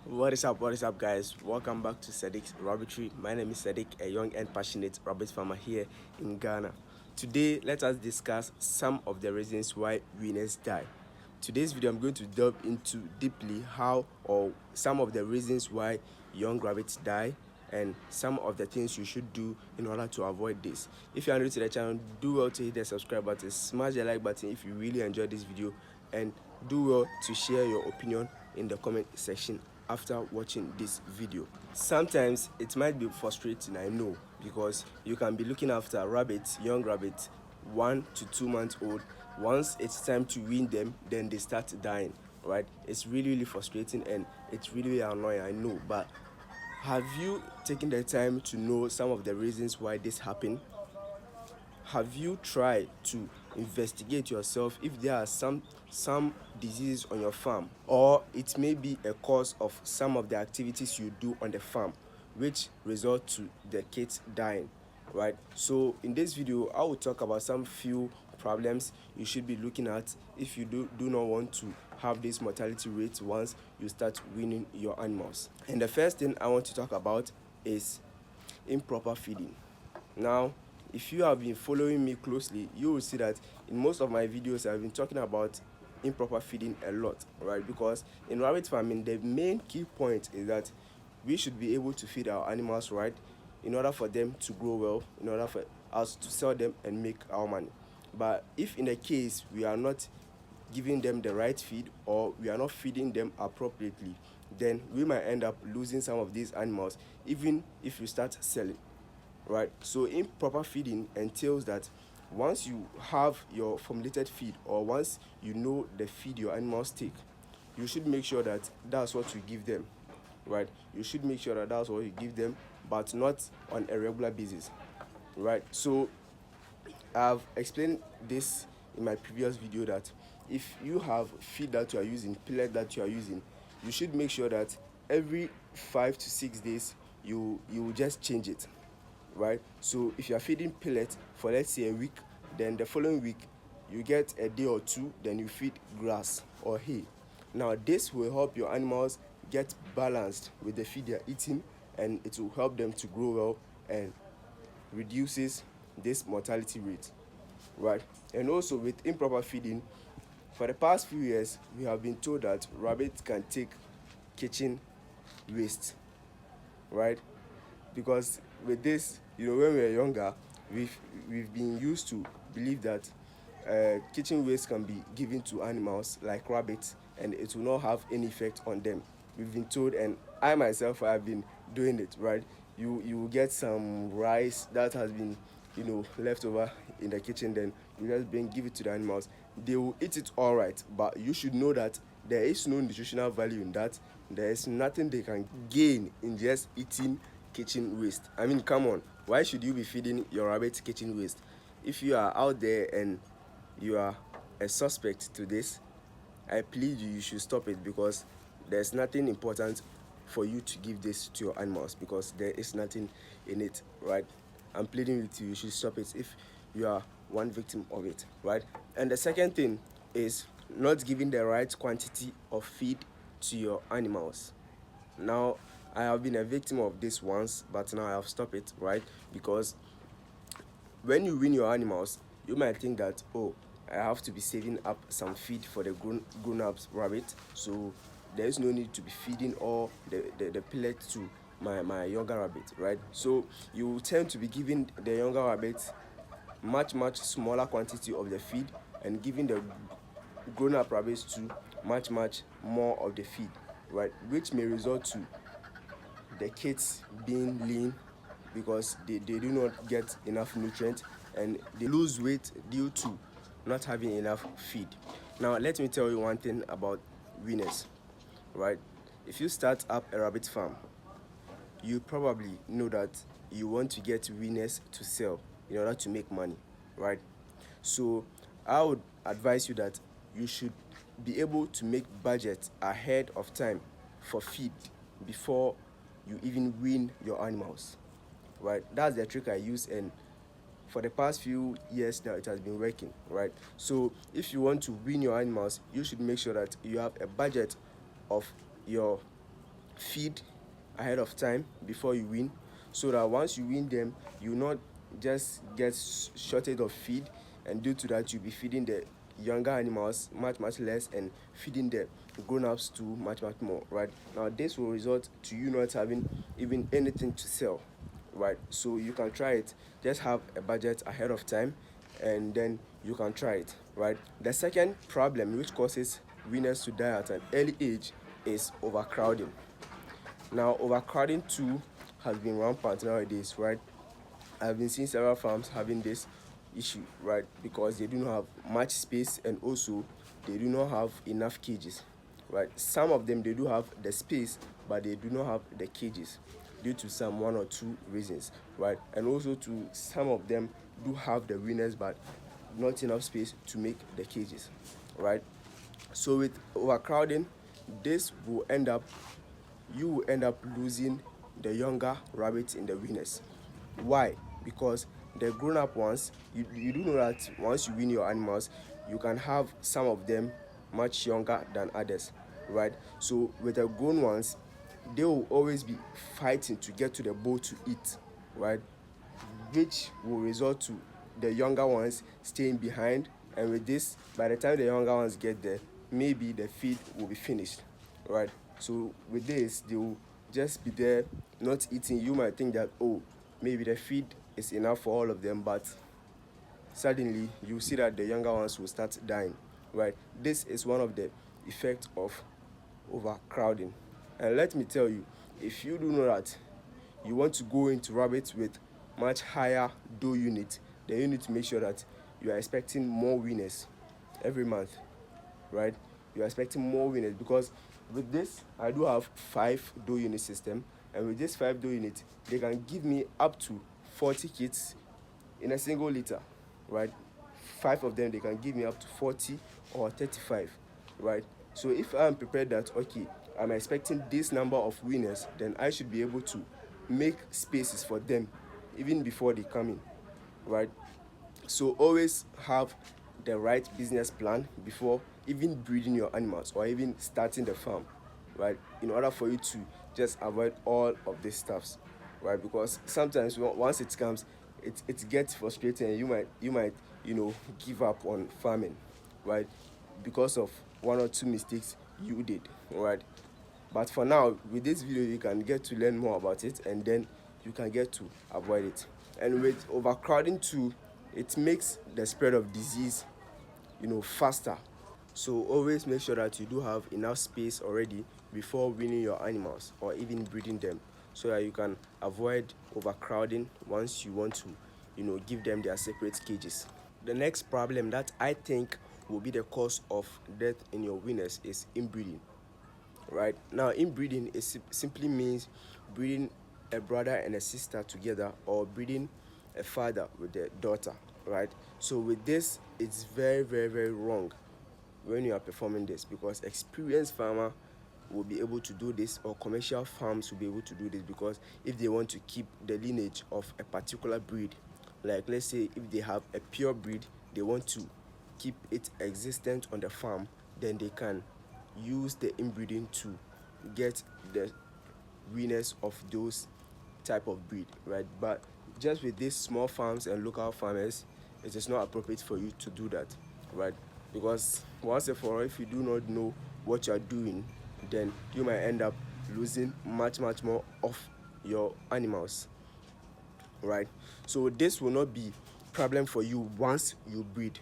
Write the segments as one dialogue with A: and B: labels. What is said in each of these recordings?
A: What is up, guys? Welcome back to Sadiq's Rabbitry. My name is Sadiq, a young and passionate rabbit farmer here in Ghana. Today, let us discuss some of the reasons why winners die. Today's video, I'm going to delve into deeply how or some of the reasons why young rabbits die and some of the things you should do in order to avoid this. If you are new to the channel, do well to hit the subscribe button, smash the like button if you really enjoyed this video, and do well to share your opinion in the comment section after watching this video. Sometimes it might be frustrating, I know, because you can be looking after rabbits, young rabbits, 1 to 2 months old. Once it's time to wean them, then they start dying, right? It's really frustrating and it's really annoying, I know. But have you taken the time to know some of the reasons why this happened? Have you tried to investigate yourself if there are some diseases on your farm, or it may be a cause of some of the activities you do on the farm which result to the kids dying, right? So in this video, I will talk about some few problems you should be looking at if you do not want to have this mortality rate once you start weaning your animals. And the first thing I want to talk about is improper feeding. Now, if you have been following me closely, you will see that in most of my videos I've been talking about improper feeding a lot, right? Because in rabbit farming, the main key point is that we should be able to feed our animals right in order for them to grow well, in order for us to sell them and make our money. But if in a case we are not giving them the right feed, or we are not feeding them appropriately, then we might end up losing some of these animals even if we start selling, right? So improper feeding entails that once you have your formulated feed, or once you know the feed your animals take, you should make sure that that's what you give them, right? You should make sure that that's what you give them, but not on a regular basis, right? So I've explained this in my previous video that if you have feed that you are using, pellet that you are using, you should make sure that every 5 to 6 days you just change it, right? So if you are feeding pellet for, let's say, a week, then the following week you get a day or two, then you feed grass or hay. Now this will help your animals get balanced with the feed they are eating, and it will help them to grow well and reduces this mortality rate, right? And also with improper feeding, for the past few years we have been told that rabbits can take kitchen waste, right? Because with this, when we were younger, we've been used to believe that kitchen waste can be given to animals like rabbits and it will not have any effect on them. We've been told, and I myself have been doing it, right? You will get some rice that has been left over in the kitchen, then you just give it to the animals. They will eat it all right, but you should know that there is no nutritional value in that. There is nothing they can gain in just eating kitchen waste. I mean, come on, why should you be feeding your rabbit kitchen waste? If you are out there and you are a suspect to this, I plead you should stop it, because there's nothing important for you to give this to your animals, because there is nothing in it, right? I'm pleading with you should stop it if you are one victim of it, right? And the second thing is not giving the right quantity of feed to your animals. Now, I have been a victim of this once, but now I have stopped it, right? Because when you wean your animals, you might think that, oh, I have to be saving up some feed for the grown-up rabbit, so there is no need to be feeding all the pellet to my younger rabbit, right? So you tend to be giving the younger rabbits much smaller quantity of the feed, and giving the grown-up rabbits to much more of the feed, right? Which may result to the kids being lean, because they do not get enough nutrients and they lose weight due to not having enough feed. Now let me tell you one thing about winners, right? If you start up a rabbit farm, you probably know that you want to get winners to sell in order to make money, right? So I would advise you that you should be able to make budget ahead of time for feed before you even wean your animals, right? That's the trick I use, and for the past few years now it has been working, right? So if you want to wean your animals, you should make sure that you have a budget of your feed ahead of time before you wean, so that once you wean them, you not just get shortage of feed, and due to that you'll be feeding the younger animals much less and feeding the grown-ups too much more. Right now, this will result to you not having even anything to sell. Right, so you can try it. Just have a budget ahead of time, and then you can try it. Right, the second problem which causes winners to die at an early age is overcrowding. Now, overcrowding too has been rampant nowadays. Right, I've been seeing several farms having this issue, right, because they do not have much space, and also they do not have enough cages. Right, some of them they do have the space, but they do not have the cages due to some one or two reasons. Right, and also to some of them do have the winners, but not enough space to make the cages. Right, so with overcrowding, this will end up you will end up losing the younger rabbits in the winners. Why? Because the grown-up ones, you do know that once you win your animals, you can have some of them much younger than others. Right, so with the grown ones, they will always be fighting to get to the bowl to eat. Right, which will result to the younger ones staying behind, and with this, by the time the younger ones get there, maybe the feed will be finished. Right, so with this, they will just be there not eating. You might think that, oh, maybe the feed is enough for all of them, but suddenly you see that the younger ones will start dying. Right, this is one of the effects of overcrowding. And let me tell you, if you do know that you want to go into rabbits with much higher doe unit, then you need to make sure that you are expecting more winners every month. Right, you are expecting more winners, because with this I do have 5 doe unit system, and with this 5 doe unit, they can give me up to 40 kits in a single litter. Right, 5 of them, they can give me up to 40 or 35. Right, so if I'm prepared that, okay, I'm expecting this number of winners, then I should be able to make spaces for them even before they come in. Right, so always have the right business plan before even breeding your animals or even starting the farm. Right, in order for you to just avoid all of these stuffs. Right, because sometimes once it comes, it gets frustrating, and you might give up on farming. Right, because of one or two mistakes you did. Right, but for now, with this video, you can get to learn more about it, and then you can get to avoid it. And with overcrowding too, it makes the spread of disease faster. So always make sure that you do have enough space already before weaning your animals or even breeding them, so that you can avoid overcrowding once you want to give them their separate cages. The next problem that I think will be the cause of death in your winners is inbreeding. Right, now, inbreeding simply means breeding a brother and a sister together, or breeding a father with their daughter. Right, so with this, it's very wrong when you are performing this, because experienced farmer will be able to do this, or commercial farms will be able to do this, because if they want to keep the lineage of a particular breed, like let's say if they have a pure breed, they want to keep it existent on the farm, then they can use the inbreeding to get the winners of those type of breed. Right, but just with these small farms and local farmers, it is not appropriate for you to do that. Right, because once and for all, if you do not know what you are doing, then you might end up losing much more of your animals. Right, so this will not be problem for you once you breed,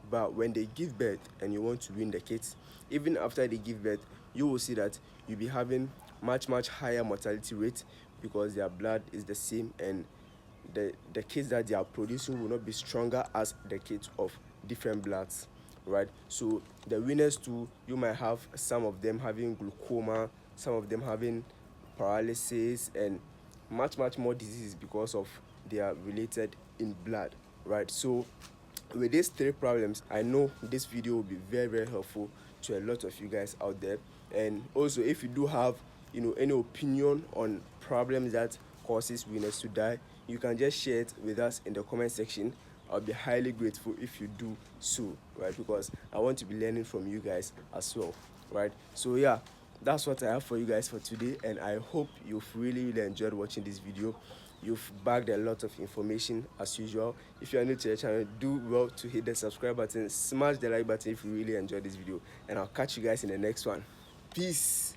A: but when they give birth and you want to win the kids, even after they give birth, you will see that you'll be having much higher mortality rate, because their blood is the same, and the kids that they are producing will not be stronger as the kids of different bloods. Right, so the winners too, you might have some of them having glaucoma, some of them having paralysis, and much more diseases, because of they are related in blood. Right, so with these 3 problems, I know this video will be very helpful to a lot of you guys out there. And also, if you do have any opinion on problems that causes winners to die, you can just share it with us in the comment section. I'll be highly grateful if you do so. Right, because I want to be learning from you guys as well. Right, so yeah, that's what I have for you guys for today, and I hope you've really enjoyed watching this video. You've bagged a lot of information as usual. If you are new to the channel, do well to hit the subscribe button, smash the like button if you really enjoyed this video, and I'll catch you guys in the next one. Peace.